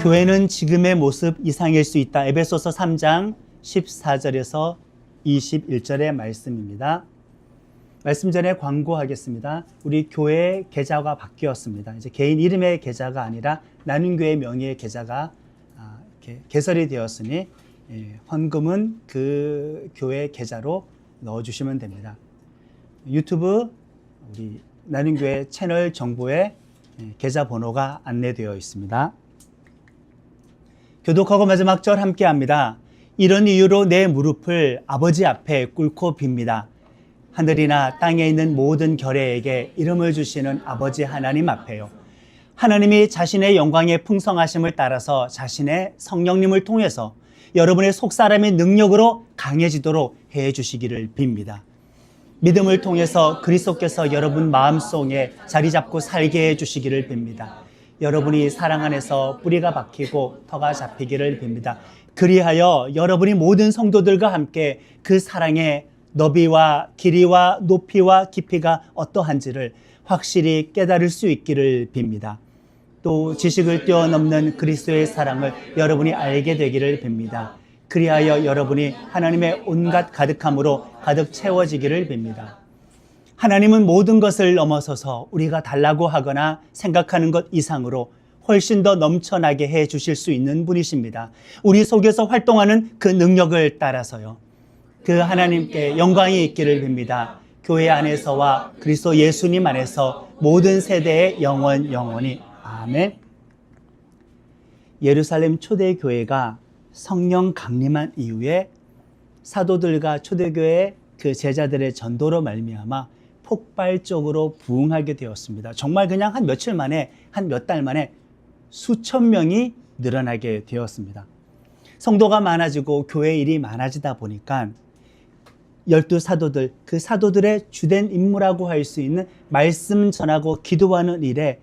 교회는 지금의 모습 이상일 수 있다. 에베소서 3장 14절에서 21절의 말씀입니다. 말씀 전에 광고하겠습니다. 우리 교회 계좌가 바뀌었습니다. 이제 개인 이름의 계좌가 아니라 나눔교회 명의의 계좌가 개설이 되었으니 헌금은 그 교회 계좌로 넣어주시면 됩니다. 유튜브 우리 나눔교회 채널 정보에 계좌 번호가 안내되어 있습니다. 교독하고 마지막 절 함께 합니다. 이런 이유로 내 무릎을 아버지 앞에 꿇고 빕니다. 하늘이나 땅에 있는 모든 결례에게 이름을 주시는 아버지 하나님 앞에요. 하나님이 자신의 영광의 풍성하심을 따라서 자신의 성령님을 통해서 여러분의 속사람의 능력으로 강해지도록 해주시기를 빕니다. 믿음을 통해서 그리스도께서 여러분 마음속에 자리 잡고 살게 해주시기를 빕니다. 여러분이 사랑 안에서 뿌리가 박히고 터가 잡히기를 빕니다. 그리하여 여러분이 모든 성도들과 함께 그 사랑의 너비와 길이와 높이와 깊이가 어떠한지를 확실히 깨달을 수 있기를 빕니다. 또 지식을 뛰어넘는 그리스도의 사랑을 여러분이 알게 되기를 빕니다. 그리하여 여러분이 하나님의 온갖 가득함으로 가득 채워지기를 빕니다. 하나님은 모든 것을 넘어서서 우리가 달라고 하거나 생각하는 것 이상으로 훨씬 더 넘쳐나게 해 주실 수 있는 분이십니다. 우리 속에서 활동하는 그 능력을 따라서요. 그 하나님께 영광이 있기를 빕니다. 교회 안에서와 그리스도 예수님 안에서 모든 세대의 영원히. 아멘. 예루살렘 초대교회가 성령 강림한 이후에 사도들과 초대교회 그 제자들의 전도로 말미암아 폭발적으로 부흥하게 되었습니다. 정말 그냥 한 며칠 만에, 한 몇 달 만에 수천 명이 늘어나게 되었습니다. 성도가 많아지고 교회 일이 많아지다 보니까 12사도들, 그 사도들의 주된 임무라고 할 수 있는 말씀 전하고 기도하는 일에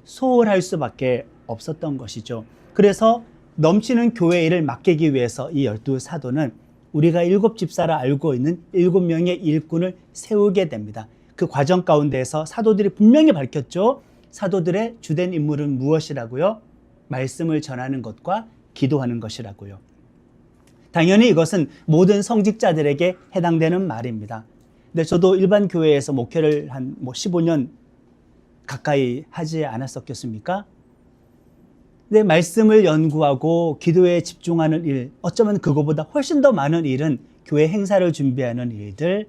소홀할 수밖에 없었던 것이죠. 그래서 넘치는 교회 일을 맡기기 위해서 이 12사도는 우리가 7집사라 알고 있는 7명의 일꾼을 세우게 됩니다. 그 과정 가운데에서 사도들이 분명히 밝혔죠. 사도들의 주된 임무는 무엇이라고요? 말씀을 전하는 것과 기도하는 것이라고요. 당연히 이것은 모든 성직자들에게 해당되는 말입니다. 근데 저도 일반 교회에서 목회를 한 15년 가까이 하지 않았었겠습니까? 근데 말씀을 연구하고 기도에 집중하는 일, 어쩌면 그거보다 훨씬 더 많은 일은 교회 행사를 준비하는 일들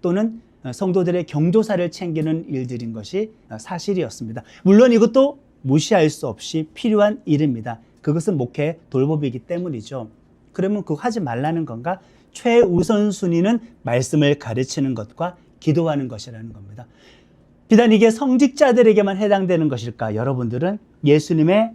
또는 성도들의 경조사를 챙기는 일들인 것이 사실이었습니다. 물론 이것도 무시할 수 없이 필요한 일입니다. 그것은 목회 돌보이기 때문이죠. 그러면 그거 하지 말라는 건가? 최우선 순위는 말씀을 가르치는 것과 기도하는 것이라는 겁니다. 비단 이게 성직자들에게만 해당되는 것일까? 여러분들은 예수님의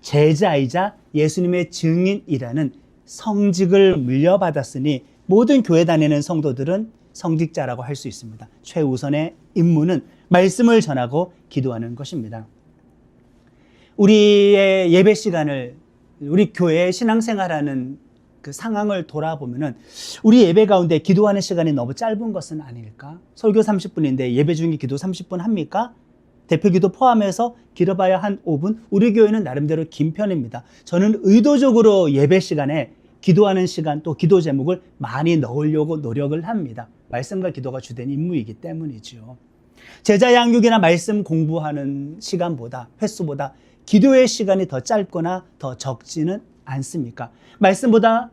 제자이자 예수님의 증인이라는 성직을 물려받았으니 모든 교회 다니는 성도들은 성직자라고 할 수 있습니다. 최우선의 임무는 말씀을 전하고 기도하는 것입니다. 우리의 예배 시간을, 우리 교회의 신앙생활하는 그 상황을 돌아보면은 우리 예배 가운데 기도하는 시간이 너무 짧은 것은 아닐까? 설교 30분인데 예배 중에 기도 30분 합니까? 대표 기도 포함해서 길어봐야 한 5분? 우리 교회는 나름대로 긴 편입니다. 저는 의도적으로 예배 시간에 기도하는 시간 또 기도 제목을 많이 넣으려고 노력을 합니다. 말씀과 기도가 주된 임무이기 때문이죠. 제자 양육이나 말씀 공부하는 시간보다, 횟수보다 기도의 시간이 더 짧거나 더 적지는 않습니까? 말씀보다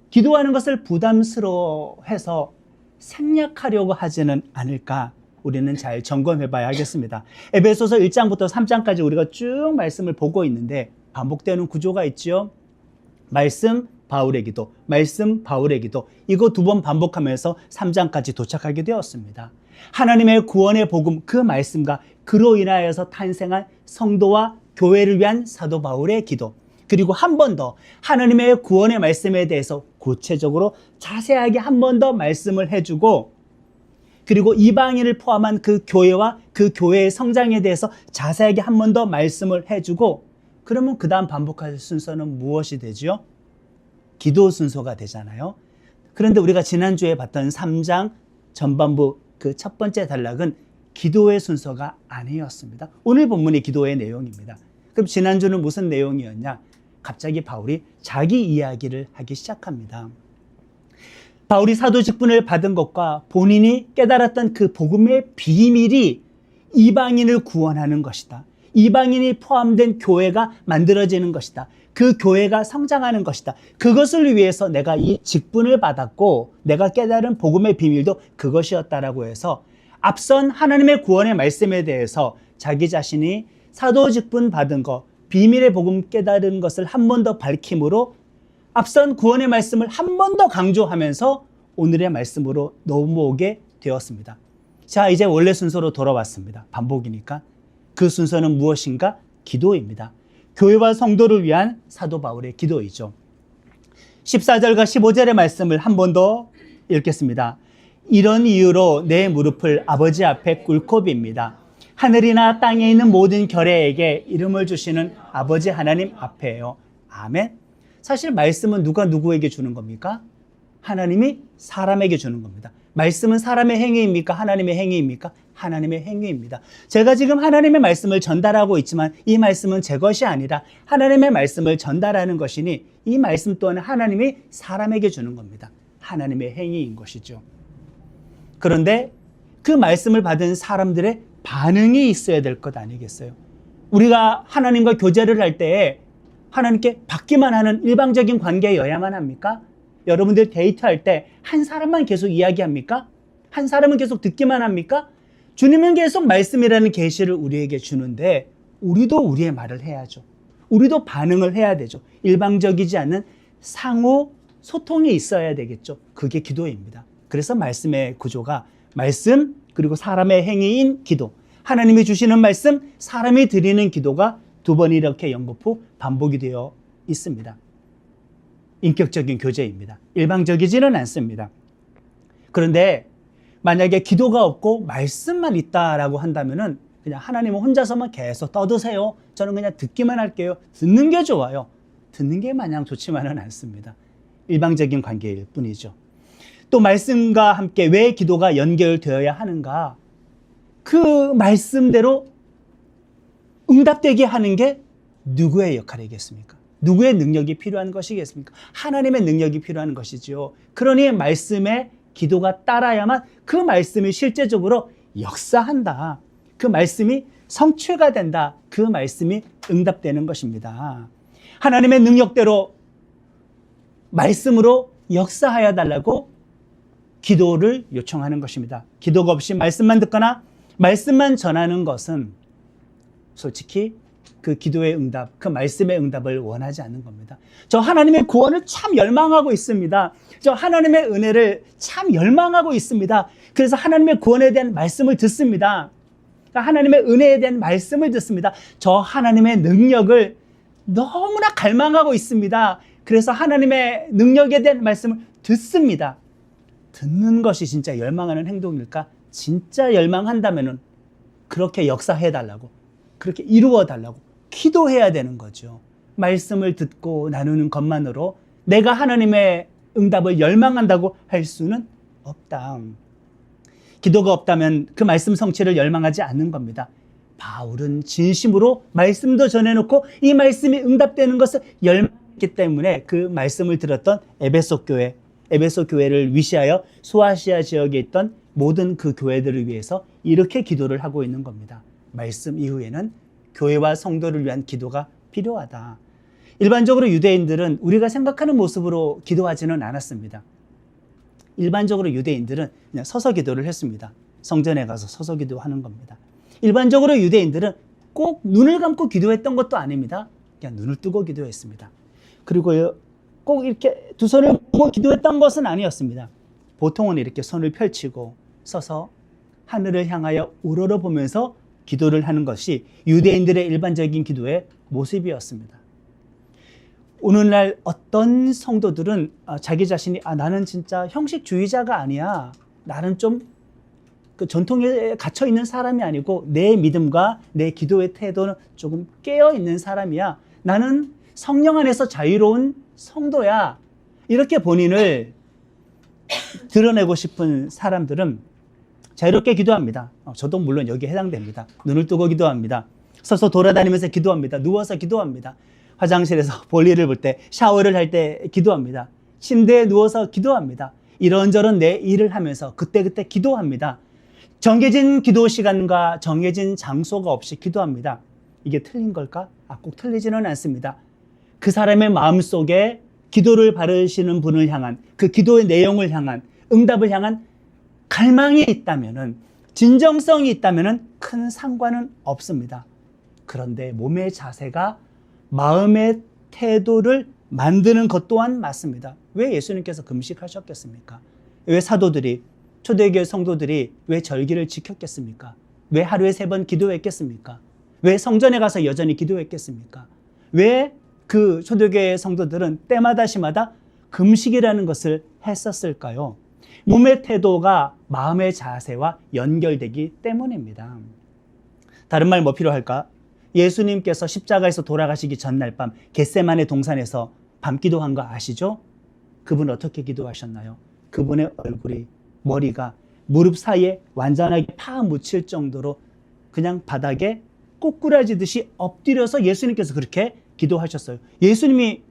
기도하는 것을 부담스러워해서 생략하려고 하지는 않을까? 우리는 잘 점검해 봐야 하겠습니다. 에베소서 1장부터 3장까지 우리가 쭉 말씀을 보고 있는데 반복되는 구조가 있죠. 말씀, 바울의 기도, 말씀, 바울의 기도. 이거 2번 반복하면서 3장까지 도착하게 되었습니다. 하나님의 구원의 복음, 그 말씀과 그로 인하여서 탄생한 성도와 교회를 위한 사도 바울의 기도. 그리고 한 번 더 하나님의 구원의 말씀에 대해서 구체적으로 자세하게 한 번 더 말씀을 해주고, 그리고 이방인을 포함한 그 교회와 그 교회의 성장에 대해서 자세하게 한 번 더 말씀을 해주고, 그러면 그 다음 반복할 순서는 무엇이 되죠? 기도 순서가 되잖아요. 그런데 우리가 지난주에 봤던 3장 전반부 그 첫 번째 단락은 기도의 순서가 아니었습니다. 오늘 본문이 기도의 내용입니다. 그럼 지난주는 무슨 내용이었냐? 갑자기 바울이 자기 이야기를 하기 시작합니다. 바울이 사도 직분을 받은 것과 본인이 깨달았던 그 복음의 비밀이 이방인을 구원하는 것이다. 이방인이 포함된 교회가 만들어지는 것이다. 그 교회가 성장하는 것이다. 그것을 위해서 내가 이 직분을 받았고 내가 깨달은 복음의 비밀도 그것이었다라고 해서 앞선 하나님의 구원의 말씀에 대해서 자기 자신이 사도 직분 받은 것, 비밀의 복음 깨달은 것을 한 번 더 밝힘으로 앞선 구원의 말씀을 한 번 더 강조하면서 오늘의 말씀으로 넘어오게 되었습니다. 자, 이제 원래 순서로 돌아왔습니다. 반복이니까. 그 순서는 무엇인가? 기도입니다. 교회와 성도를 위한 사도 바울의 기도이죠. 14절과 15절의 말씀을 한 번 더 읽겠습니다. 이런 이유로 내 무릎을 아버지 앞에 꿇고 빕니다. 하늘이나 땅에 있는 모든 결례에게 이름을 주시는 아버지 하나님 앞에요. 아멘. 사실 말씀은 누가 누구에게 주는 겁니까? 하나님이 사람에게 주는 겁니다. 말씀은 사람의 행위입니까? 하나님의 행위입니까? 하나님의 행위입니다. 제가 지금 하나님의 말씀을 전달하고 있지만 이 말씀은 제 것이 아니라 하나님의 말씀을 전달하는 것이니 이 말씀 또한 하나님이 사람에게 주는 겁니다. 하나님의 행위인 것이죠. 그런데 그 말씀을 받은 사람들의 반응이 있어야 될 것 아니겠어요? 우리가 하나님과 교제를 할 때에 하나님께 받기만 하는 일방적인 관계여야만 합니까? 여러분들 데이트할 때 한 사람만 계속 이야기합니까? 한 사람은 계속 듣기만 합니까? 주님은 계속 말씀이라는 계시를 우리에게 주는데 우리도 우리의 말을 해야죠. 우리도 반응을 해야 되죠. 일방적이지 않는 상호 소통이 있어야 되겠죠. 그게 기도입니다. 그래서 말씀의 구조가 말씀 그리고 사람의 행위인 기도, 하나님이 주시는 말씀, 사람이 드리는 기도가 두 번 이렇게 연거푸 반복이 되어 있습니다. 인격적인 교제입니다. 일방적이지는 않습니다. 그런데 만약에 기도가 없고 말씀만 있다라고 한다면은 그냥 하나님은 혼자서만 계속 떠드세요. 저는 그냥 듣기만 할게요. 듣는 게 좋아요. 듣는 게 마냥 좋지만은 않습니다. 일방적인 관계일 뿐이죠. 또 말씀과 함께 왜 기도가 연결되어야 하는가? 그 말씀대로 응답되게 하는 게 누구의 역할이겠습니까? 누구의 능력이 필요한 것이겠습니까? 하나님의 능력이 필요한 것이죠. 그러니 말씀에 기도가 따라야만 그 말씀이 실제적으로 역사한다. 그 말씀이 성취가 된다. 그 말씀이 응답되는 것입니다. 하나님의 능력대로 말씀으로 역사하여 달라고 기도를 요청하는 것입니다. 기도가 없이 말씀만 듣거나 말씀만 전하는 것은 솔직히 그 기도의 응답, 그 말씀의 응답을 원하지 않는 겁니다. 저 하나님의 구원을 참 열망하고 있습니다. 저 하나님의 은혜를 참 열망하고 있습니다. 그래서 하나님의 구원에 대한 말씀을 듣습니다. 하나님의 은혜에 대한 말씀을 듣습니다. 저 하나님의 능력을 너무나 갈망하고 있습니다. 그래서 하나님의 능력에 대한 말씀을 듣습니다. 듣는 것이 진짜 열망하는 행동일까? 진짜 열망한다면은 그렇게 역사해달라고, 그렇게 이루어달라고 기도해야 되는 거죠. 말씀을 듣고 나누는 것만으로 내가 하나님의 응답을 열망한다고 할 수는 없다. 기도가 없다면 그 말씀 성취를 열망하지 않는 겁니다. 바울은 진심으로 말씀도 전해놓고 이 말씀이 응답되는 것을 열망했기 때문에 그 말씀을 들었던 에베소 교회를 위시하여 소아시아 지역에 있던 모든 그 교회들을 위해서 이렇게 기도를 하고 있는 겁니다. 말씀 이후에는 교회와 성도를 위한 기도가 필요하다. 일반적으로 유대인들은 우리가 생각하는 모습으로 기도하지는 않았습니다. 일반적으로 유대인들은 그냥 서서 기도를 했습니다. 성전에 가서 서서 기도하는 겁니다. 일반적으로 유대인들은 꼭 눈을 감고 기도했던 것도 아닙니다. 그냥 눈을 뜨고 기도했습니다. 그리고 꼭 이렇게 두 손을 모으고 기도했던 것은 아니었습니다. 보통은 이렇게 손을 펼치고 서서 하늘을 향하여 우러러보면서 기도를 하는 것이 유대인들의 일반적인 기도의 모습이었습니다. 오늘날 어떤 성도들은 자기 자신이 나는 진짜 형식주의자가 아니야. 나는 좀 그 전통에 갇혀 있는 사람이 아니고 내 믿음과 내 기도의 태도는 조금 깨어 있는 사람이야. 나는 성령 안에서 자유로운 성도야. 이렇게 본인을 드러내고 싶은 사람들은 자유롭게 기도합니다. 저도 물론 여기에 해당됩니다. 눈을 뜨고 기도합니다. 서서 돌아다니면서 기도합니다. 누워서 기도합니다. 화장실에서 볼일을 볼 때, 샤워를 할 때 기도합니다. 침대에 누워서 기도합니다. 이런저런 내 일을 하면서 그때그때 기도합니다. 정해진 기도 시간과 정해진 장소가 없이 기도합니다. 이게 틀린 걸까? 꼭 틀리지는 않습니다. 그 사람의 마음속에 기도를 바르시는 분을 향한, 그 기도의 내용을 향한, 응답을 향한 갈망이 있다면은, 진정성이 있다면은 큰 상관은 없습니다. 그런데 몸의 자세가 마음의 태도를 만드는 것 또한 맞습니다. 왜 예수님께서 금식하셨겠습니까? 왜 사도들이, 초대교회 성도들이 왜 절기를 지켰겠습니까? 왜 하루에 3번 기도했겠습니까? 왜 성전에 가서 여전히 기도했겠습니까? 왜 그 초대교회 성도들은 때마다 시마다 금식이라는 것을 했었을까요? 몸의 태도가 마음의 자세와 연결되기 때문입니다. 다른 말 뭐 필요할까? 예수님께서 십자가에서 돌아가시기 전날 밤 겟세마네 동산에서 밤 기도한 거 아시죠? 그분 어떻게 기도하셨나요? 그분의 얼굴이, 머리가 무릎 사이에 완전하게 파묻힐 정도로 그냥 바닥에 꼬꾸라지듯이 엎드려서 예수님께서 그렇게 기도하셨어요. 예수님이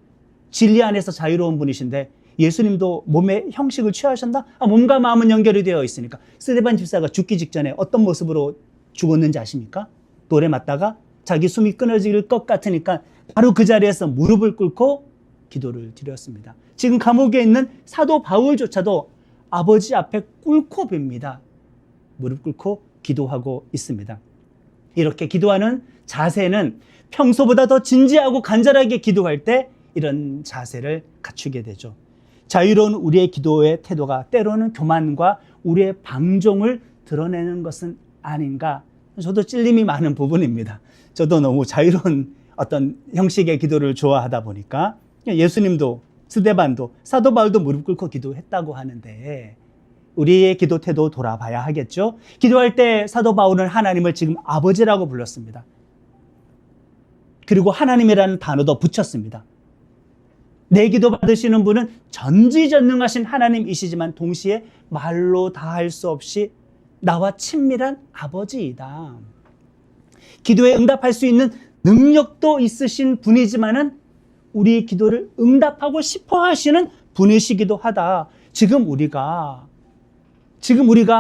진리 안에서 자유로운 분이신데 예수님도 몸의 형식을 취하셨나? 몸과 마음은 연결이 되어 있으니까. 스데반 집사가 죽기 직전에 어떤 모습으로 죽었는지 아십니까? 돌에 맞다가 자기 숨이 끊어질 것 같으니까 바로 그 자리에서 무릎을 꿇고 기도를 드렸습니다. 지금 감옥에 있는 사도 바울조차도 아버지 앞에 꿇고 빕니다. 무릎 꿇고 기도하고 있습니다. 이렇게 기도하는 자세는 평소보다 더 진지하고 간절하게 기도할 때 이런 자세를 갖추게 되죠. 자유로운 우리의 기도의 태도가 때로는 교만과 우리의 방종을 드러내는 것은 아닌가. 저도 찔림이 많은 부분입니다. 저도 너무 자유로운 어떤 형식의 기도를 좋아하다 보니까 예수님도 스데반도 사도 바울도 무릎 꿇고 기도했다고 하는데 우리의 기도 태도 돌아봐야 하겠죠. 기도할 때 사도 바울은 하나님을 지금 아버지라고 불렀습니다. 그리고 하나님이라는 단어도 붙였습니다. 내 기도 받으시는 분은 전지전능하신 하나님이시지만 동시에 말로 다 할 수 없이 나와 친밀한 아버지이다. 기도에 응답할 수 있는 능력도 있으신 분이지만은 우리 기도를 응답하고 싶어 하시는 분이시기도 하다. 지금 우리가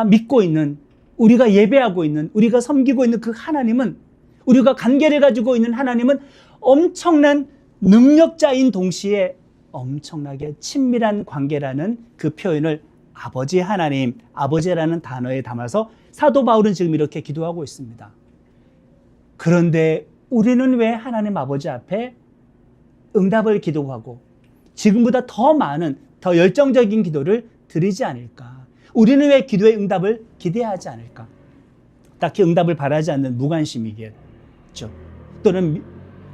믿고 있는, 우리가 예배하고 있는, 우리가 섬기고 있는 그 하나님은, 우리가 관계를 가지고 있는 하나님은 엄청난 능력자인 동시에 엄청나게 친밀한 관계라는 그 표현을 아버지 하나님, 아버지라는 단어에 담아서 사도 바울은 지금 이렇게 기도하고 있습니다. 그런데 우리는 왜 하나님 아버지 앞에 응답을 기도하고 지금보다 더 많은, 더 열정적인 기도를 드리지 않을까? 우리는 왜 기도의 응답을 기대하지 않을까? 딱히 응답을 바라지 않는 무관심이겠죠. 또는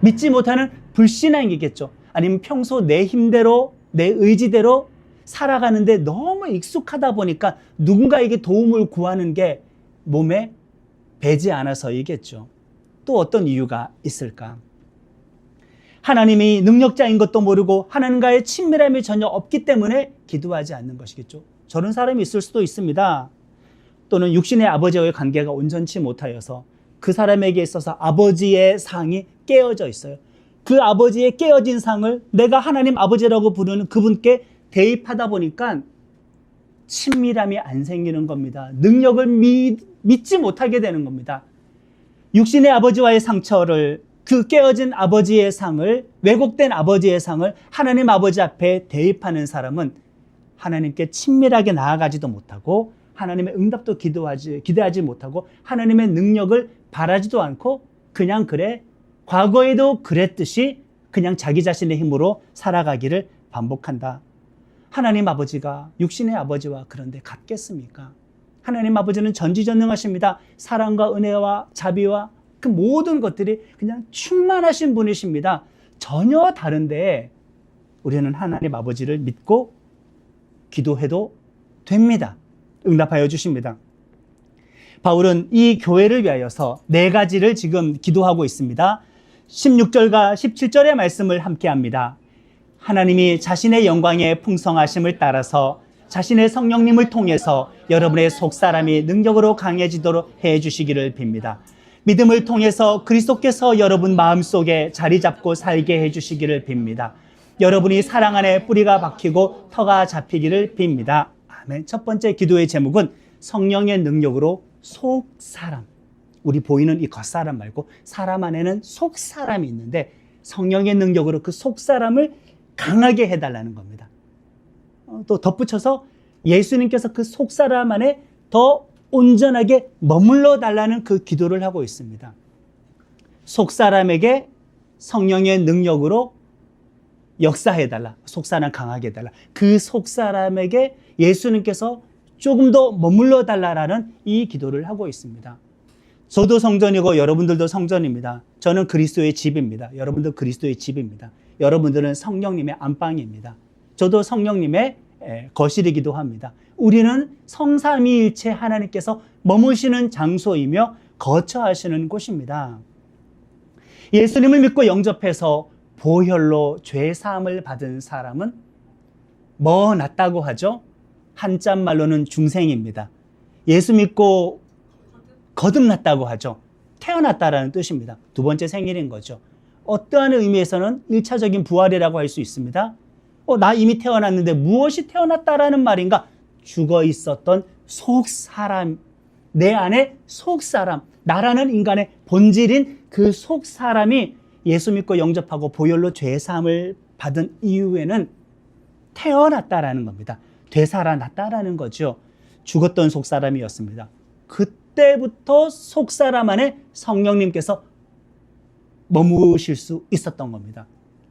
믿지 못하는 불신앙이겠죠. 아니면 평소 내 힘대로, 내 의지대로 살아가는데 너무 익숙하다 보니까 누군가에게 도움을 구하는 게 몸에 배지 않아서이겠죠. 또 어떤 이유가 있을까? 하나님이 능력자인 것도 모르고 하나님과의 친밀함이 전혀 없기 때문에 기도하지 않는 것이겠죠. 저런 사람이 있을 수도 있습니다. 또는 육신의 아버지와의 관계가 온전치 못하여서 그 사람에게 있어서 아버지의 상이 깨어져 있어요. 그 아버지의 깨어진 상을 내가 하나님 아버지라고 부르는 그분께 대입하다 보니까 친밀함이 안 생기는 겁니다. 능력을 믿지 못하게 되는 겁니다. 육신의 아버지와의 상처를, 그 깨어진 아버지의 상을, 왜곡된 아버지의 상을 하나님 아버지 앞에 대입하는 사람은 하나님께 친밀하게 나아가지도 못하고 하나님의 응답도 기대하지 못하고 하나님의 능력을 바라지도 않고 그냥 그래, 과거에도 그랬듯이 그냥 자기 자신의 힘으로 살아가기를 반복한다. 하나님 아버지가 육신의 아버지와 그런데 같겠습니까? 하나님 아버지는 전지전능하십니다. 사랑과 은혜와 자비와 그 모든 것들이 그냥 충만하신 분이십니다. 전혀 다른데 우리는 하나님 아버지를 믿고 기도해도 됩니다. 응답하여 주십니다. 바울은 이 교회를 위하여서 4가지를 지금 기도하고 있습니다. 16절과 17절의 말씀을 함께 합니다. 하나님이 자신의 영광의 풍성하심을 따라서 자신의 성령님을 통해서 여러분의 속사람이 능력으로 강해지도록 해 주시기를 빕니다. 믿음을 통해서 그리스도께서 여러분 마음속에 자리 잡고 살게 해주시기를 빕니다. 여러분이 사랑 안에 뿌리가 박히고 터가 잡히기를 빕니다. 아멘. 첫 번째 기도의 제목은 성령의 능력으로 속사람. 우리 보이는 이 겉사람 말고 사람 안에는 속사람이 있는데 성령의 능력으로 그 속사람을 강하게 해달라는 겁니다. 또 덧붙여서 예수님께서 그 속사람 안에 더 온전하게 머물러 달라는 그 기도를 하고 있습니다. 속사람에게 성령의 능력으로 역사해달라. 속사람 강하게 해달라. 그 속사람에게 예수님께서 조금 더 머물러 달라라는 이 기도를 하고 있습니다. 저도 성전이고 여러분들도 성전입니다. 저는 그리스도의 집입니다. 여러분도 그리스도의 집입니다. 여러분들은 성령님의 안방입니다. 저도 성령님의 거실이기도 합니다. 우리는 성삼위일체 하나님께서 머무시는 장소이며 거처하시는 곳입니다. 예수님을 믿고 영접해서 보혈로 죄사함을 받은 사람은 뭐 낫다고 하죠? 한자 말로는 중생입니다. 예수 믿고 거듭났다고 하죠. 태어났다라는 뜻입니다. 두 번째 생일인 거죠. 어떠한 의미에서는 1차적인 부활이라고 할 수 있습니다. 나 이미 태어났는데 무엇이 태어났다라는 말인가? 죽어 있었던 속사람, 내 안에 속사람, 나라는 인간의 본질인 그 속사람이 예수 믿고 영접하고 보혈로 죄사함을 받은 이후에는 태어났다라는 겁니다. 되살아났다라는 거죠. 죽었던 속사람이었습니다. 그때부터 속사람 안에 성령님께서 머무실 수 있었던 겁니다.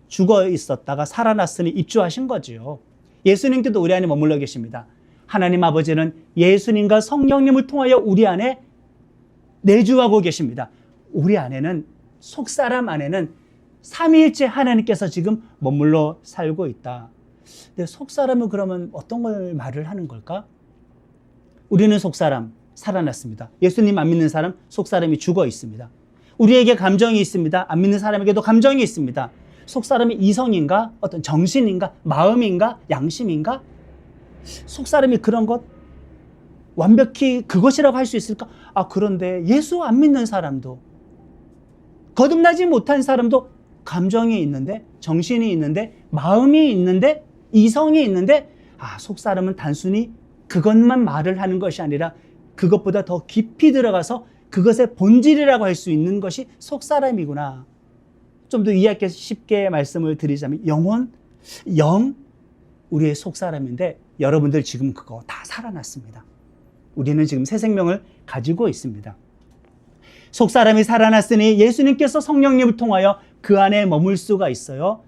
죽어 있었다가 살아났으니 입주하신 거죠. 예수님께도 우리 안에 머물러 계십니다. 하나님 아버지는 예수님과 성령님을 통하여 우리 안에 내주하고 계십니다. 우리 안에는 속사람 안에는 삼위일체 하나님께서 지금 머물러 살고 있다. 근데 속사람은 그러면 어떤 걸 말을 하는 걸까? 우리는 속사람 살아났습니다. 예수님 안 믿는 사람 속사람이 죽어 있습니다. 우리에게 감정이 있습니다. 안 믿는 사람에게도 감정이 있습니다. 속사람이 이성인가? 어떤 정신인가? 마음인가? 양심인가? 속사람이 그런 것 완벽히 그것이라고 할 수 있을까? 그런데 예수 안 믿는 사람도 거듭나지 못한 사람도 감정이 있는데 정신이 있는데 마음이 있는데 이성이 있는데 속사람은 단순히 그것만 말을 하는 것이 아니라 그것보다 더 깊이 들어가서 그것의 본질이라고 할 수 있는 것이 속사람이구나. 좀 더 이해하기 쉽게 말씀을 드리자면 영혼, 영, 우리의 속사람인데 여러분들 지금 그거 다 살아났습니다. 우리는 지금 새 생명을 가지고 있습니다. 속사람이 살아났으니 예수님께서 성령님을 통하여 그 안에 머물 수가 있어요.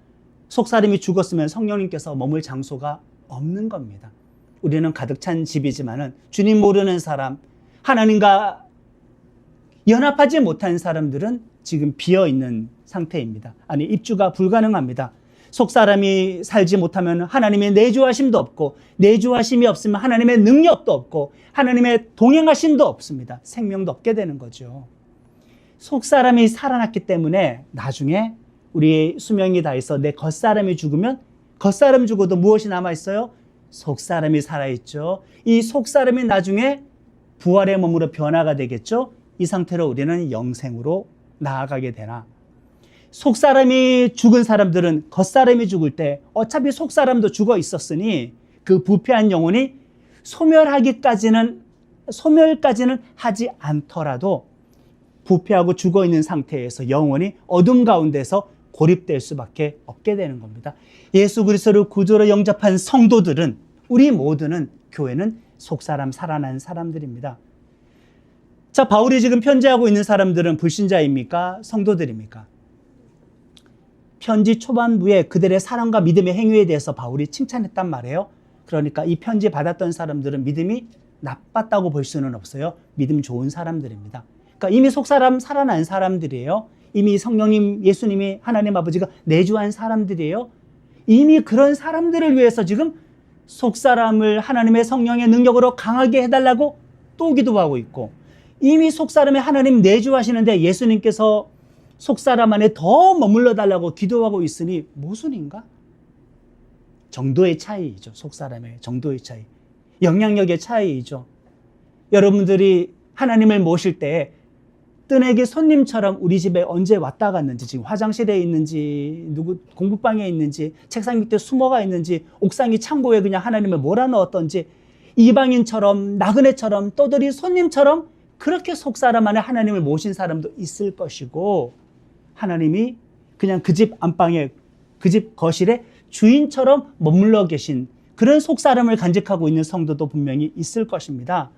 속사람이 죽었으면 성령님께서 머물 장소가 없는 겁니다. 우리는 가득 찬 집이지만은 주님 모르는 사람, 하나님과 연합하지 못한 사람들은 지금 비어있는 상태입니다. 아니, 입주가 불가능합니다. 속사람이 살지 못하면 하나님의 내주하심도 없고, 내주하심이 없으면 하나님의 능력도 없고, 하나님의 동행하심도 없습니다. 생명도 없게 되는 거죠. 속사람이 살아났기 때문에 나중에 우리의 수명이 다해서 내 겉사람이 죽으면 겉사람 죽어도 무엇이 남아있어요? 속사람이 살아있죠. 이 속사람이 나중에 부활의 몸으로 변화가 되겠죠. 이 상태로 우리는 영생으로 나아가게 되나. 속사람이 죽은 사람들은 겉사람이 죽을 때 어차피 속사람도 죽어 있었으니 그 부패한 영혼이 소멸까지는 하지 않더라도 부패하고 죽어 있는 상태에서 영혼이 어둠 가운데서 고립될 수밖에 없게 되는 겁니다. 예수 그리스도를 구주로 영접한 성도들은, 우리 모두는, 교회는 속사람 살아난 사람들입니다. 자, 바울이 지금 편지하고 있는 사람들은 불신자입니까? 성도들입니까? 편지 초반부에 그들의 사랑과 믿음의 행위에 대해서 바울이 칭찬했단 말이에요. 그러니까 이 편지 받았던 사람들은 믿음이 나빴다고 볼 수는 없어요. 믿음 좋은 사람들입니다. 그러니까 이미 속사람 살아난 사람들이에요. 이미 성령님, 예수님이, 하나님 아버지가 내주한 사람들이에요. 이미 그런 사람들을 위해서 지금 속사람을 하나님의 성령의 능력으로 강하게 해달라고 또 기도하고 있고, 이미 속사람에 하나님 내주하시는데 예수님께서 속사람 안에 더 머물러 달라고 기도하고 있으니 모순인가? 정도의 차이이죠. 속사람의 정도의 차이. 영향력의 차이이죠. 여러분들이 하나님을 모실 때 뜨내기 손님처럼 우리 집에 언제 왔다 갔는지, 지금 화장실에 있는지, 누구 공부방에 있는지, 책상 밑에 숨어가 있는지, 옥상이 창고에 그냥 하나님을 몰아넣었던지, 이방인처럼 나그네처럼 떠들이 손님처럼 그렇게 속사람 안에 하나님을 모신 사람도 있을 것이고, 하나님이 그냥 그 집 안방에, 그 집 거실에 주인처럼 머물러 계신 그런 속사람을 간직하고 있는 성도도 분명히 있을 것입니다.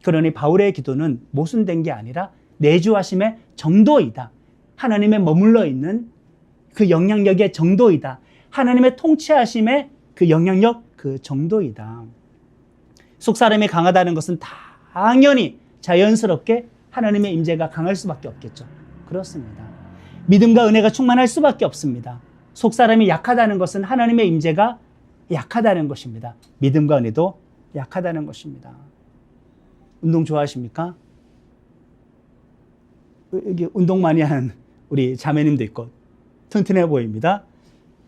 그러니 바울의 기도는 모순된 게 아니라 내주하심의 정도이다. 하나님의 머물러 있는 그 영향력의 정도이다. 하나님의 통치하심의 그 영향력 그 정도이다. 속사람이 강하다는 것은 당연히 자연스럽게 하나님의 임재가 강할 수밖에 없겠죠. 그렇습니다. 믿음과 은혜가 충만할 수밖에 없습니다. 속사람이 약하다는 것은 하나님의 임재가 약하다는 것입니다. 믿음과 은혜도 약하다는 것입니다. 운동 좋아하십니까? 여기 운동 많이 하는 우리 자매님도 있고 튼튼해 보입니다.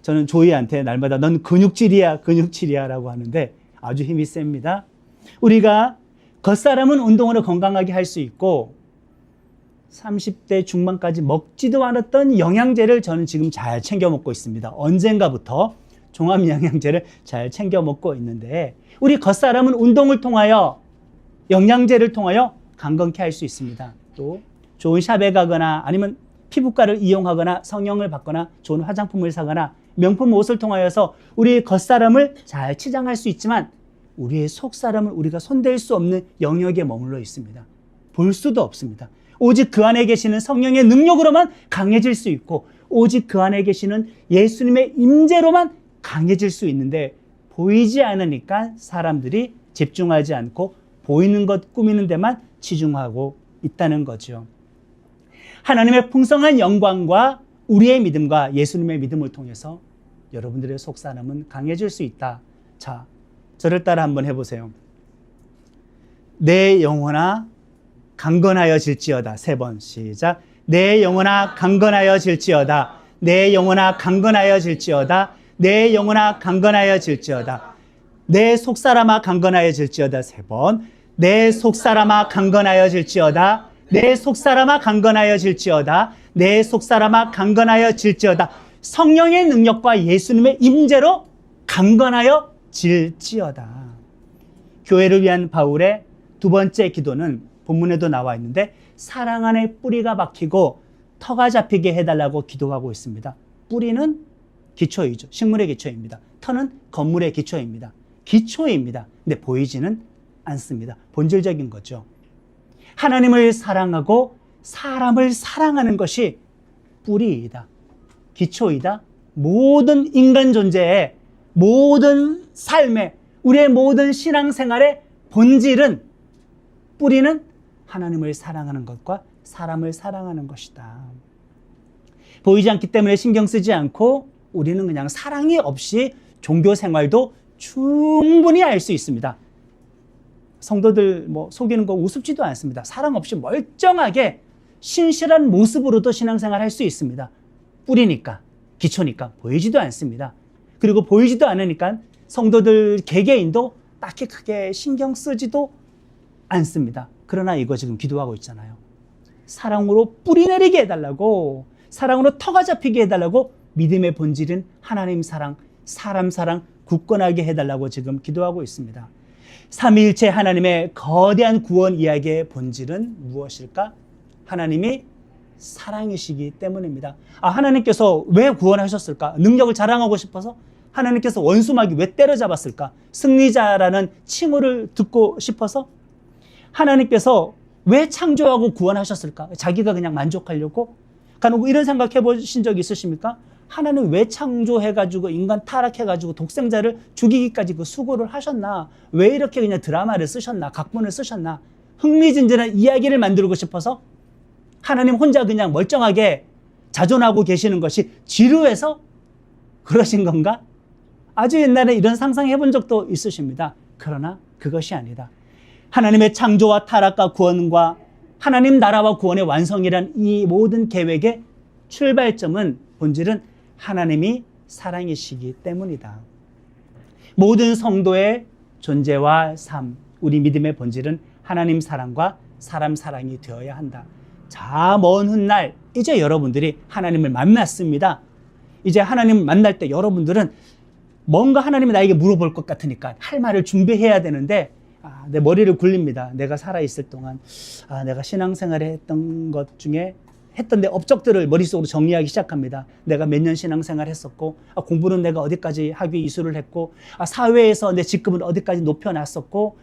저는 조이한테 날마다 넌 근육질이야, 근육질이야 라고 하는데 아주 힘이 셉니다. 우리가 겉사람은 운동으로 건강하게 할 수 있고 30대 중반까지 먹지도 않았던 영양제를 저는 지금 잘 챙겨 먹고 있습니다. 언젠가부터 종합영양제를 잘 챙겨 먹고 있는데 우리 겉사람은 운동을 통하여 영양제를 통하여 강건케 할 수 있습니다. 또 좋은 샵에 가거나 아니면 피부과를 이용하거나 성형을 받거나 좋은 화장품을 사거나 명품 옷을 통하여서 우리의 겉사람을 잘 치장할 수 있지만 우리의 속사람은 우리가 손댈 수 없는 영역에 머물러 있습니다. 볼 수도 없습니다. 오직 그 안에 계시는 성령의 능력으로만 강해질 수 있고 오직 그 안에 계시는 예수님의 임재로만 강해질 수 있는데 보이지 않으니까 사람들이 집중하지 않고 보이는 것 꾸미는 데만 치중하고 있다는 거죠. 하나님의 풍성한 영광과 우리의 믿음과 예수님의 믿음을 통해서 여러분들의 속사람은 강해질 수 있다. 자, 저를 따라 한번 해보세요. 내 영혼아 강건하여질지어다. 3번 시작. 내 영혼아 강건하여질지어다. 내 영혼아 강건하여질지어다. 내 영혼아 강건하여질지어다. 내 속사람아 강건하여질지어다. 3번. 내 속사람아 강건하여질지어다. 내 속사람아 강건하여질지어다. 내 속사람아 강건하여질지어다. 성령의 능력과 예수님의 임재로 강건하여질지어다. 교회를 위한 바울의 두 번째 기도는 본문에도 나와 있는데 사랑 안에 뿌리가 박히고 터가 잡히게 해달라고 기도하고 있습니다. 뿌리는 기초이죠. 식물의 기초입니다. 터는 건물의 기초입니다. 기초입니다. 근데 보이지는 않습니다. 본질적인 거죠. 하나님을 사랑하고 사람을 사랑하는 것이 뿌리이다. 기초이다. 모든 인간 존재의 모든 삶의 우리의 모든 신앙생활의 본질은 뿌리는 하나님을 사랑하는 것과 사람을 사랑하는 것이다. 보이지 않기 때문에 신경 쓰지 않고 우리는 그냥 사랑이 없이 종교 생활도 충분히 할 수 있습니다. 성도들 속이는 거 우습지도 않습니다. 사랑 없이 멀쩡하게 신실한 모습으로도 신앙생활 할 수 있습니다. 뿌리니까, 기초니까 보이지도 않습니다. 그리고 보이지도 않으니까 성도들 개개인도 딱히 크게 신경 쓰지도 않습니다. 그러나 이거 지금 기도하고 있잖아요. 사랑으로 뿌리 내리게 해달라고, 사랑으로 터가 잡히게 해달라고 믿음의 본질인 하나님 사랑, 사람 사랑 굳건하게 해달라고 지금 기도하고 있습니다. 삼위일체 하나님의 거대한 구원 이야기의 본질은 무엇일까? 하나님이 사랑이시기 때문입니다. 하나님께서 왜 구원하셨을까? 능력을 자랑하고 싶어서? 하나님께서 원수마귀 왜 때려잡았을까? 승리자라는 칭호를 듣고 싶어서? 하나님께서 왜 창조하고 구원하셨을까? 자기가 그냥 만족하려고? 간혹 이런 생각해 보신 적 있으십니까? 하나님 왜 창조해가지고 인간 타락해가지고 독생자를 죽이기까지 그 수고를 하셨나? 왜 이렇게 그냥 드라마를 쓰셨나? 각본을 쓰셨나? 흥미진진한 이야기를 만들고 싶어서? 하나님 혼자 그냥 멀쩡하게 자존하고 계시는 것이 지루해서 그러신 건가? 아주 옛날에 이런 상상해 본 적도 있으십니다. 그러나 그것이 아니다. 하나님의 창조와 타락과 구원과 하나님 나라와 구원의 완성이란 이 모든 계획의 출발점은 본질은 하나님이 사랑이시기 때문이다. 모든 성도의 존재와 삶, 우리 믿음의 본질은 하나님 사랑과 사람 사랑이 되어야 한다. 자, 먼 훗날 이제 여러분들이 하나님을 만났습니다. 이제 하나님을 만날 때 여러분들은 뭔가 하나님이 나에게 물어볼 것 같으니까 할 말을 준비해야 되는데 내 머리를 굴립니다. 내가 살아있을 동안 내가 신앙생활을 했던 것 중에 했던 내 업적들을 머릿속으로 정리하기 시작합니다. 내가 몇 년 신앙생활 했었고 공부는 내가 어디까지 학위 이수를 했고 사회에서 내 직급은 어디까지 높여놨었고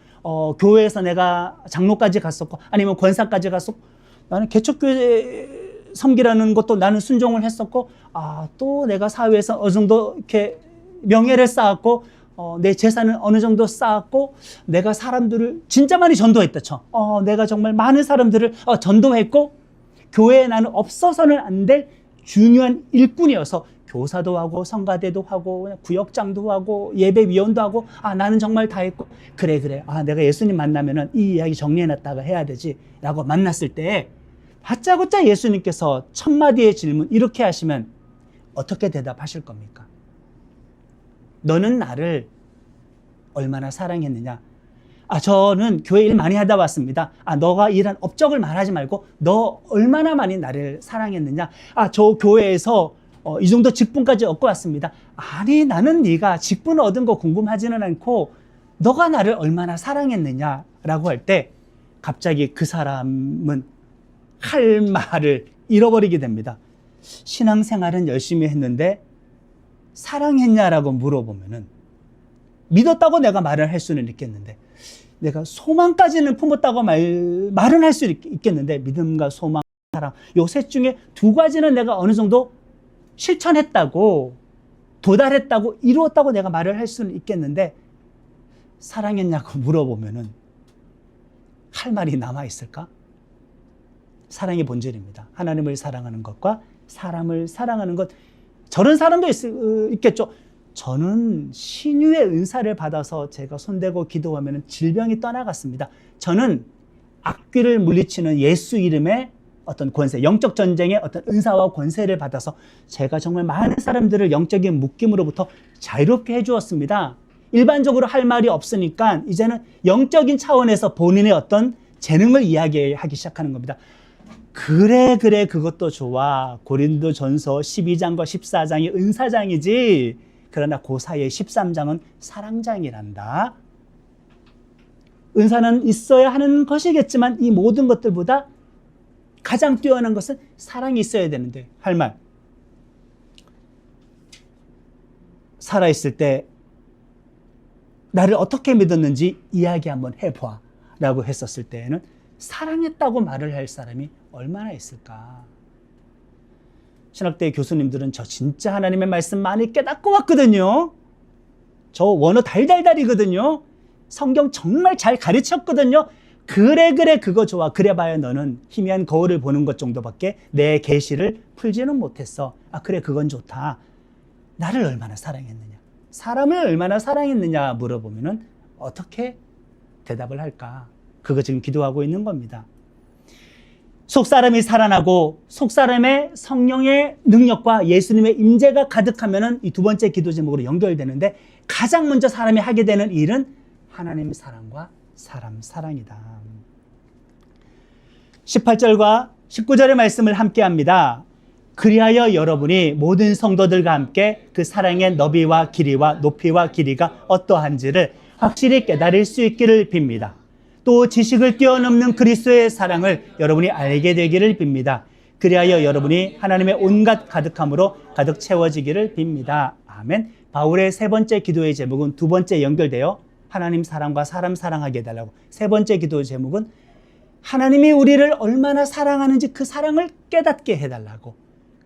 교회에서 내가 장로까지 갔었고 아니면 권사까지 갔었고 나는 개척교회 섬기라는 것도 나는 순종을 했었고 또 내가 사회에서 어느 정도 이렇게 명예를 쌓았고 내 재산은 어느 정도 쌓았고 내가 사람들을 진짜 많이 전도했다 쳐. 내가 정말 많은 사람들을 전도했고 교회에 나는 없어서는 안 될 중요한 일꾼이어서 교사도 하고 성가대도 하고 구역장도 하고 예배위원도 하고 나는 정말 다 했고 그래 내가 예수님 만나면은 이 이야기 정리해놨다가 해야 되지 라고 만났을 때 다짜고짜 예수님께서 첫 마디의 질문 이렇게 하시면 어떻게 대답하실 겁니까? 너는 나를 얼마나 사랑했느냐? 저는 교회 일 많이 하다 왔습니다. 너가 일한 업적을 말하지 말고 너 얼마나 많이 나를 사랑했느냐? 저 교회에서 이 정도 직분까지 얻고 왔습니다. 아니 나는 네가 직분 얻은 거 궁금하지는 않고 너가 나를 얼마나 사랑했느냐라고 할 때 갑자기 그 사람은 할 말을 잃어버리게 됩니다. 신앙생활은 열심히 했는데 사랑했냐라고 물어보면은 믿었다고 내가 말을 할 수는 있겠는데 내가 소망까지는 품었다고 말은 할 수 있겠는데 믿음과 소망, 사랑 요 셋 중에 두 가지는 내가 어느 정도 실천했다고 도달했다고 이루었다고 내가 말을 할 수는 있겠는데 사랑했냐고 물어보면은 할 말이 남아있을까? 사랑의 본질입니다. 하나님을 사랑하는 것과 사람을 사랑하는 것 저런 사람도 있겠죠. 저는 신유의 은사를 받아서 제가 손대고 기도하면 질병이 떠나갔습니다. 저는 악귀를 물리치는 예수 이름의 어떤 권세, 영적 전쟁의 어떤 은사와 권세를 받아서 제가 정말 많은 사람들을 영적인 묶임으로부터 자유롭게 해주었습니다. 일반적으로 할 말이 없으니까 이제는 영적인 차원에서 본인의 어떤 재능을 이야기하기 시작하는 겁니다. 그래 그것도 좋아. 고린도전서 12장과 14장이 은사장이지. 그러나 그 사이에 13장은 사랑장이란다. 은사는 있어야 하는 것이겠지만 이 모든 것들보다 가장 뛰어난 것은 사랑이 있어야 되는데 할 말. 살아있을 때 나를 어떻게 믿었는지 이야기 한번 해봐 라고 했었을 때에는 사랑했다고 말을 할 사람이 얼마나 있을까? 신학대 교수님들은 저 진짜 하나님의 말씀 많이 깨닫고 왔거든요. 저 원어 달달달이거든요. 성경 정말 잘 가르쳤거든요. 그래 그거 좋아. 그래봐야 너는 희미한 거울을 보는 것 정도밖에 내 계시를 풀지는 못했어. 그래 그건 좋다. 나를 얼마나 사랑했느냐, 사람을 얼마나 사랑했느냐 물어보면은 어떻게 대답을 할까? 그거 지금 기도하고 있는 겁니다. 속사람이 살아나고 속사람의 성령의 능력과 예수님의 임재가 가득하면은 이 두 번째 기도 제목으로 연결되는데 가장 먼저 사람이 하게 되는 일은 하나님의 사랑과 사람 사랑이다. 18절과 19절의 말씀을 함께 합니다. 그리하여 여러분이 모든 성도들과 함께 그 사랑의 너비와 길이와 높이와 길이가 어떠한지를 확실히 깨달을 수 있기를 빕니다. 또 지식을 뛰어넘는 그리스도의 사랑을 여러분이 알게 되기를 빕니다. 그리하여 여러분이 하나님의 온갖 가득함으로 가득 채워지기를 빕니다. 아멘. 바울의 세 번째 기도의 제목은 두 번째 연결되어 하나님 사랑과 사람 사랑하게 해달라고. 세 번째 기도 제목은 하나님이 우리를 얼마나 사랑하는지 그 사랑을 깨닫게 해달라고.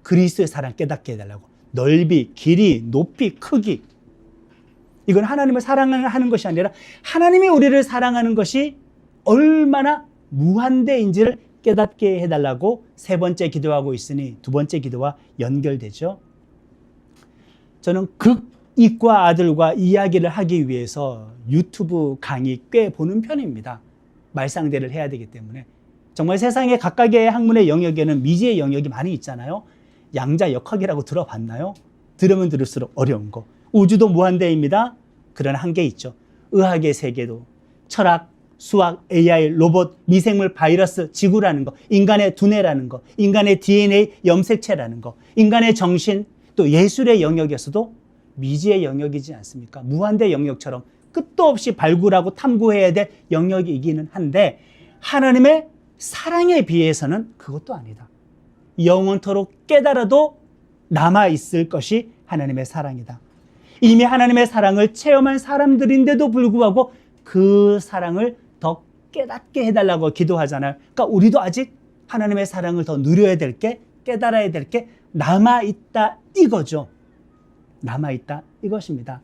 그리스도의 사랑 깨닫게 해달라고. 넓이, 길이, 높이, 크기. 이건 하나님을 사랑하는 것이 아니라 하나님이 우리를 사랑하는 것이 얼마나 무한대인지를 깨닫게 해달라고 세 번째 기도하고 있으니 두 번째 기도와 연결되죠. 저는 극이과 아들과 이야기를 하기 위해서 유튜브 강의 꽤 보는 편입니다. 말상대를 해야 되기 때문에. 정말 세상의 각각의 학문의 영역에는 미지의 영역이 많이 있잖아요. 양자역학이라고 들어봤나요? 들으면 들을수록 어려운 거. 우주도 무한대입니다. 그러나 한계 있죠. 의학의 세계도, 철학, 수학, AI, 로봇, 미생물, 바이러스, 지구라는 거, 인간의 두뇌라는 거, 인간의 DNA, 염색체라는 거, 인간의 정신, 또 예술의 영역에서도 미지의 영역이지 않습니까? 무한대 영역처럼 끝도 없이 발굴하고 탐구해야 될 영역이기는 한데 하나님의 사랑에 비해서는 그것도 아니다. 영원토록 깨달아도 남아있을 것이 하나님의 사랑이다. 이미 하나님의 사랑을 체험한 사람들인데도 불구하고 그 사랑을 더 깨닫게 해달라고 기도하잖아요. 그러니까 우리도 아직 하나님의 사랑을 더 누려야 될 게, 깨달아야 될 게 남아있다 이거죠. 남아있다 이것입니다.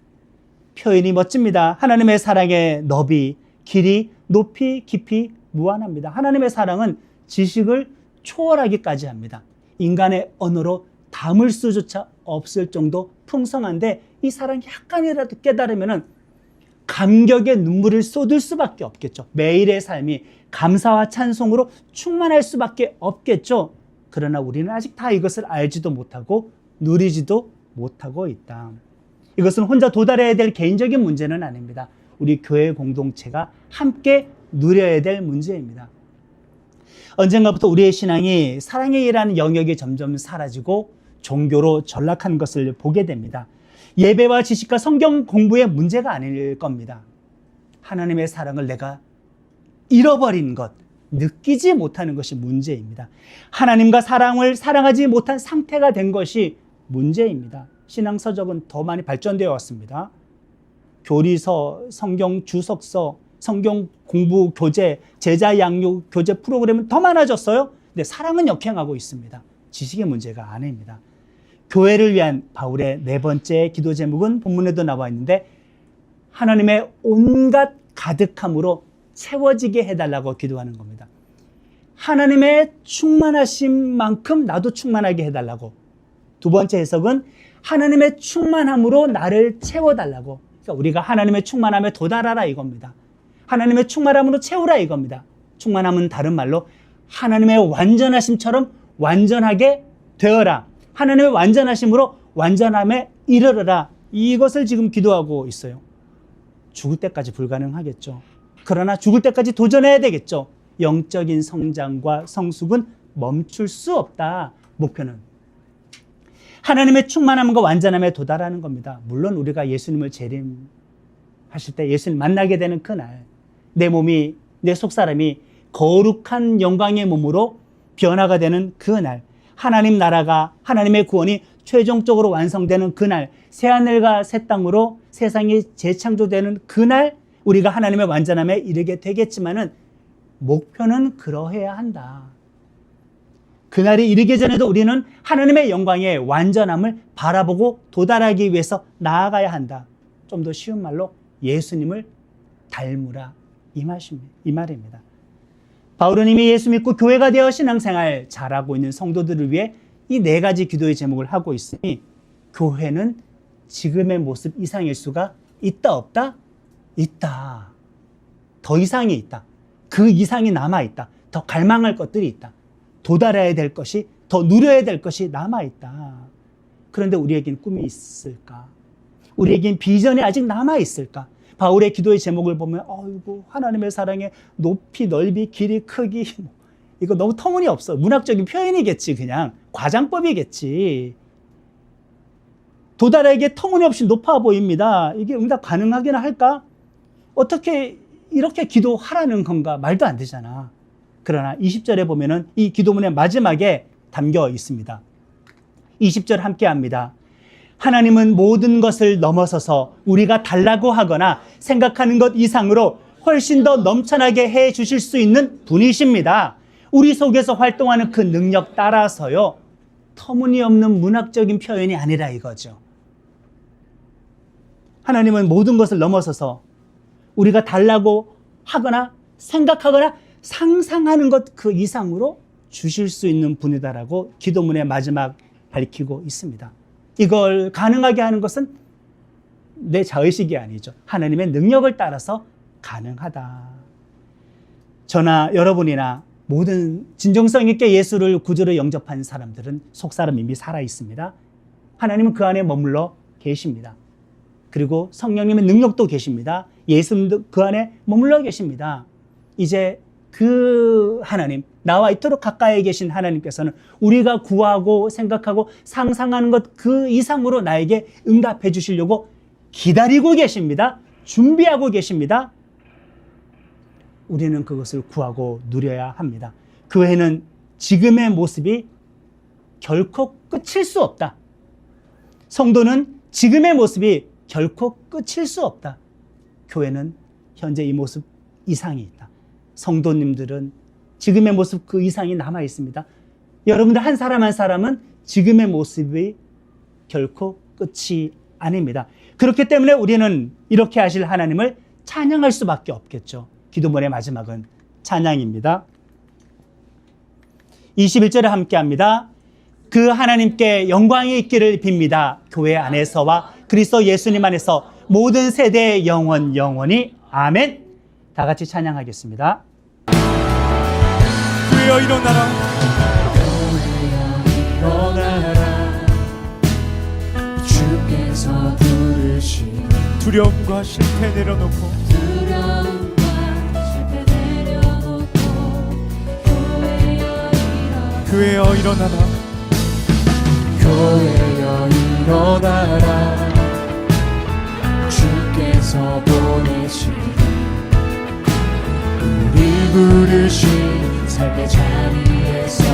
표현이 멋집니다. 하나님의 사랑의 너비, 길이, 높이, 깊이 무한합니다. 하나님의 사랑은 지식을 초월하기까지 합니다. 인간의 언어로 담을 수조차 없을 정도 풍성한데 이 사랑이 약간이라도 깨달으면 감격의 눈물을 쏟을 수밖에 없겠죠. 매일의 삶이 감사와 찬송으로 충만할 수밖에 없겠죠. 그러나 우리는 아직 다 이것을 알지도 못하고 누리지도 못하고 있다. 이것은 혼자 도달해야 될 개인적인 문제는 아닙니다. 우리 교회 공동체가 함께 누려야 될 문제입니다. 언젠가부터 우리의 신앙이 사랑의 일하는 영역이 점점 사라지고 종교로 전락한 것을 보게 됩니다. 예배와 지식과 성경 공부의 문제가 아닐 겁니다. 하나님의 사랑을 내가 잃어버린 것, 느끼지 못하는 것이 문제입니다. 하나님과 사랑을 사랑하지 못한 상태가 된 것이 문제입니다. 신앙 서적은 더 많이 발전되어 왔습니다. 교리서, 성경 주석서, 성경 공부 교재, 제자 양육 교재 프로그램은 더 많아졌어요. 근데 사랑은 역행하고 있습니다. 지식의 문제가 아닙니다. 교회를 위한 바울의 네 번째 기도 제목은 본문에도 나와 있는데 하나님의 온갖 가득함으로 채워지게 해달라고 기도하는 겁니다. 하나님의 충만하심만큼 나도 충만하게 해달라고. 두 번째 해석은 하나님의 충만함으로 나를 채워달라고. 그러니까 우리가 하나님의 충만함에 도달하라 이겁니다. 하나님의 충만함으로 채우라 이겁니다. 충만함은 다른 말로 하나님의 완전하심처럼 완전하게 되어라. 하나님의 완전하심으로 완전함에 이르러라. 이것을 지금 기도하고 있어요. 죽을 때까지 불가능하겠죠. 그러나 죽을 때까지 도전해야 되겠죠. 영적인 성장과 성숙은 멈출 수 없다. 목표는 하나님의 충만함과 완전함에 도달하는 겁니다. 물론 우리가 예수님을 재림하실 때 예수님 만나게 되는 그날 내 몸이, 내 속사람이 거룩한 영광의 몸으로 변화가 되는 그날, 하나님 나라가, 하나님의 구원이 최종적으로 완성되는 그날, 새하늘과 새 땅으로 세상이 재창조되는 그날 우리가 하나님의 완전함에 이르게 되겠지만은 목표는 그러해야 한다. 그날이 이르기 전에도 우리는 하나님의 영광의 완전함을 바라보고 도달하기 위해서 나아가야 한다. 좀 더 쉬운 말로 예수님을 닮으라. 이 말입니다. 바울은 이미 예수 믿고 교회가 되어 신앙생활 잘하고 있는 성도들을 위해 이 네 가지 기도의 제목을 하고 있으니 교회는 지금의 모습 이상일 수가 있다 없다? 있다. 더 이상이 있다. 그 이상이 남아있다. 더 갈망할 것들이 있다. 도달해야 될 것이, 더 누려야 될 것이 남아있다. 그런데 우리에겐 꿈이 있을까? 우리에겐 비전이 아직 남아있을까? 바울의 기도의 제목을 보면 어이구 하나님의 사랑의 높이, 넓이, 길이, 크기 이거 너무 터무니없어. 문학적인 표현이겠지. 그냥 과장법이겠지. 도달하기에 터무니없이 높아 보입니다. 이게 응답 가능하기나 할까? 어떻게 이렇게 기도하라는 건가? 말도 안 되잖아. 그러나 20절에 보면은 이 기도문의 마지막에 담겨 있습니다. 20절 함께 합니다. 하나님은 모든 것을 넘어서서 우리가 달라고 하거나 생각하는 것 이상으로 훨씬 더 넘쳐나게 해 주실 수 있는 분이십니다. 우리 속에서 활동하는 그 능력 따라서요. 터무니없는 문학적인 표현이 아니라 이거죠. 하나님은 모든 것을 넘어서서 우리가 달라고 하거나 생각하거나 상상하는 것 그 이상으로 주실 수 있는 분이다라고 기도문의 마지막 밝히고 있습니다. 이걸 가능하게 하는 것은 내 자의식이 아니죠. 하나님의 능력을 따라서 가능하다. 저나 여러분이나 모든 진정성 있게 예수를 구주로 영접한 사람들은 속사람 이미 살아 있습니다. 하나님은 그 안에 머물러 계십니다. 그리고 성령님의 능력도 계십니다. 예수님도 그 안에 머물러 계십니다. 이제 그 하나님, 나와 이토록 가까이 계신 하나님께서는 우리가 구하고 생각하고 상상하는 것 그 이상으로 나에게 응답해 주시려고 기다리고 계십니다. 준비하고 계십니다. 우리는 그것을 구하고 누려야 합니다. 그 외에는 지금의 모습이 결코 끝일 수 없다. 성도는 지금의 모습이 결코 끝일 수 없다. 교회는 현재 이 모습 이상이 있다. 성도님들은 지금의 모습 그 이상이 남아 있습니다. 여러분들 한 사람 한 사람은 지금의 모습이 결코 끝이 아닙니다. 그렇기 때문에 우리는 이렇게 하실 하나님을 찬양할 수밖에 없겠죠. 기도문의 마지막은 찬양입니다. 21절에 함께합니다. 그 하나님께 영광이 있기를 빕니다. 교회 안에서와 그리스도 예수님 안에서 모든 세대의 영원히 아멘. 다 같이 찬양하겠습니다. 주여 일어나라, 일어나라. 주께서 부르시니 두려움과 실패 내려놓고 두려움과 실패 내려놓고 교회여 일어나라. 교회여 일어나라, 교회여 일어나라. 주께서 보내시니 우리 부르신 삶의 자리에서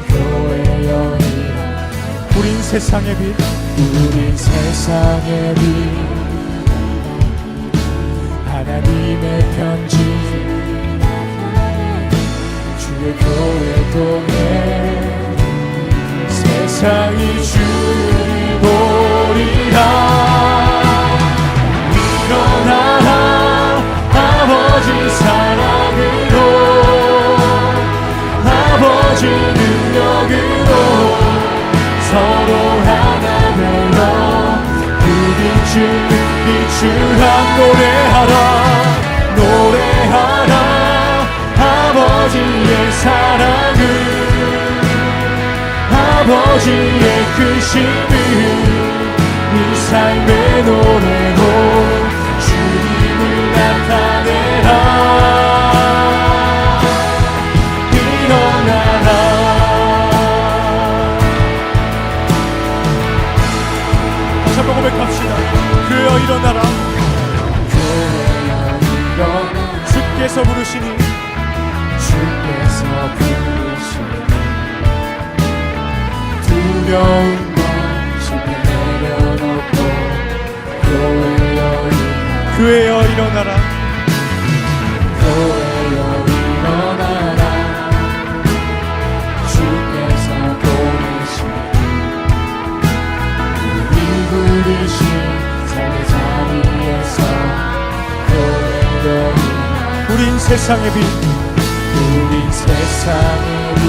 교회여 일어나라. 우린 세상의 빛, 우린 세상의 빛, 하나님의 편지, 주의 교회 통해 세상이 주를 보리라. 일어나라, 아버지 사랑으로, 아버지 능력으로 서로 하나 되어 비추한 노래하라. 아버지의 사랑을, 아버지의 크심을 이 삶의 노래로 주님을 나타내라. 일어나라. 다시 한번 고백합시다. 교회여 일어나라, 교회여 일어나라. 주께서 부르시니 주께서 부르시니 두려움과 실패 내려놓고 교회여 일어나라. 교회여 일어나라, 교회여 일어나라. 주께서 보내시니 우리 부르신 삶의 자리에서 교회여 일어나라. 우린 세상의 빛, 우린 세상의 빛,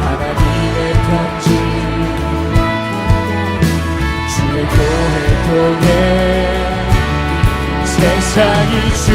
하나님의 편지, 주의 교회 통해 세상이 주